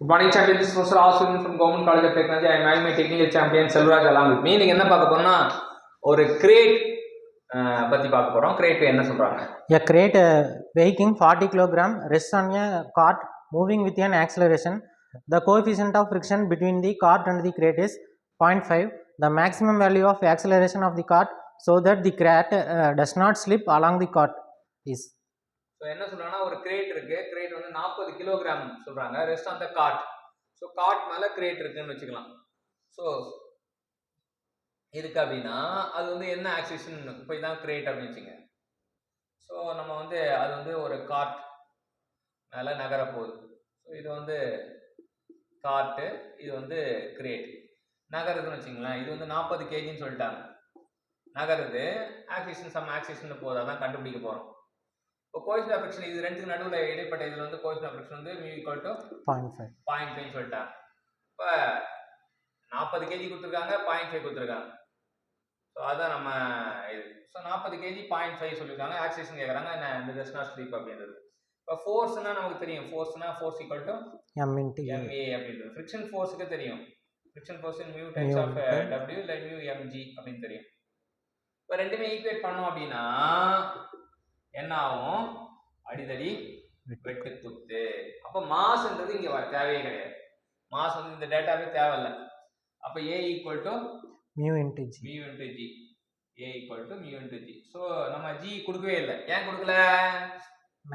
Good morning, champion. This is Professor Aswin from Government College of Technology. I am my technical champion Selvaraj along with me. நீங்க என்ன பார்க்க போறோம்னா ஒரு crate பத்தி பார்க்க போறோம். Crate என்ன சொல்றாங்க? A crate weighing 40 kg rests on a cart moving with an acceleration. The coefficient of friction between the cart and the crate is 0.5. The maximum value of acceleration of the cart so that the crate does not slip along the cart is. So என்ன சொல்றாங்கன்னா ஒரு great இருக்கு. Great வந்து 40 kilogram சொல்றாங்க. Rest on the card. So card மேல great இருக்குன்னு வச்சுக்கலாம். So இருக்கு அப்படின்னா அது வந்து என்ன ஆக்சிஷன் இப்போ இதான் கிரேட் அப்படின்னு வச்சுங்க. ஸோ நம்ம வந்து அது வந்து ஒரு கார்ட் மேல நகர போகுது. ஸோ இது வந்து கார்ட்டு, இது வந்து கிரேட் நகருதுன்னு வச்சுங்களேன். இது வந்து 40 கேஜின்னு சொல்லிட்டாங்க. நகருது, ஆக்சிஷன் சம் ஆக்சிஷன் போகுது, அதான் கண்டுபிடிக்க போறோம். இப்போ கோஎஃபிஷியன்ட் ஆஃப் ஃப்ரிக்ஷன் இது ரெண்டுக்கு நடுவில் இடைப்பட்ட இதில் வந்து கோஎஃபிஷியன்ட் ஆஃப் ஃப்ரிக்ஷன் வந்து μ = 0.5 சொல்லிட்டாங்க. இப்போ 40 கேஜி கொடுத்துருக்காங்க, 0.5 கொடுத்துருக்காங்க. ஸோ அதான் நம்ம இது. ஸோ 40 கேஜி 0.5 சொல்லியிருக்காங்க. ஆக்சிலேஷன் கேட்குறாங்க, என்ன இந்த டஸ் நாட் ஸ்லீப் அப்படின்றது. இப்போ ஃபோர்ஸ்னா நமக்கு தெரியும். ஃபோர்ஸ்னா ஃபோர்ஸ் = m × ma அப்படின்றது. ஃப்ரிக்ஷன் ஃபோர்ஸுக்கு தெரியும். Friction force μ times of w இல்லை μ mg அப்படின்னு தெரியும். இப்போ ரெண்டுமே ஈக்குவேட் பண்ணோம் அப்படின்னா என்ன ஆகும்? அடிதடி வெட்டு குத்து. அப்ப மாஸ்ன்றது இங்க தேவையே கிடையாது. மாஸ் வந்து இந்த டேட்டாவே தேவையில்லை. அப்ப a = μ × g. a = μ × g. So நம்ம g கொடுக்கவே இல்லை. ஏன் கொடுக்கல?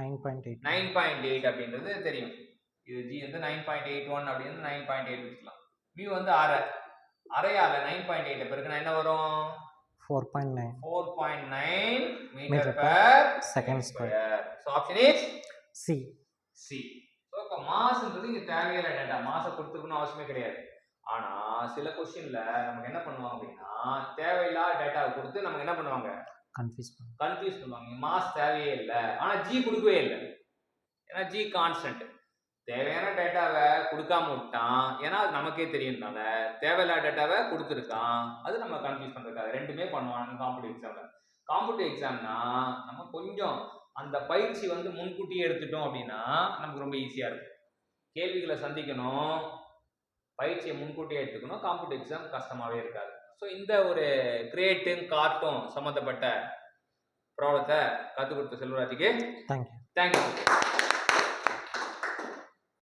9.8 அப்படின்றது தெரியும். இது g வந்து 9.81 அப்படின்னு 9.8 வச்சுக்கலாம். μ வந்து அரையால 9.8 பெருக்குனா என்ன வரும்? 4.9 meter per second square. So option is C. So இப்ப மாஸ்ன்றது இங்க தேவையில்லை டேட்டா. மாஸை கொடுத்துருக்கணும் அவசியமே கிடையாது. ஆனா சில கொஸ்டின்ல நமக்கு என்ன பண்ணுவாங்க அப்படின்னா தேவையில்லாத டேட்டாவை கொடுத்து நமக்கு என்ன பண்ணுவாங்க? கன்ஃபியூஸ் பண்ணுவாங்க. மாஸ் தேவையே இல்லை, ஆனா ஜி கொடுக்கவே இல்லை. ஏன்னா ஜி கான்ஸ்டன்ட். தேவையான டேட்டாவை கொடுக்காம விட்டான், ஏன்னா அது நமக்கே தெரியும்னால. தேவையில்லாத டேட்டாவை கொடுத்துருக்கான், அது நம்ம கன்ஃபியூஸ் பண்றதுக்காக. ரெண்டுமே பண்ணுவாங்க காம்படிட்டிவ் எக்ஸாம்ல. காம்படிட்டிவ் எக்ஸாம்னா நம்ம கொஞ்சம் அந்த பயிற்சி வந்து முன்கூட்டியே எடுத்துட்டோம் அப்படின்னா நமக்கு ரொம்ப ஈஸியா இருக்கும். கேள்விகளை சந்திக்கணும், பயிற்சியை முன்கூட்டியே எடுத்துக்கணும். காம்படிட்டிவ் எக்ஸாம் கஷ்டமாவே இருக்காது. ஸோ இந்த ஒரு கிரேட்டும் கார்ட்டும் சம்மந்தப்பட்ட ப்ராப்ளத்தை கற்றுக் கொடுத்த செல்வராஜுக்கு தேங்க்யூ.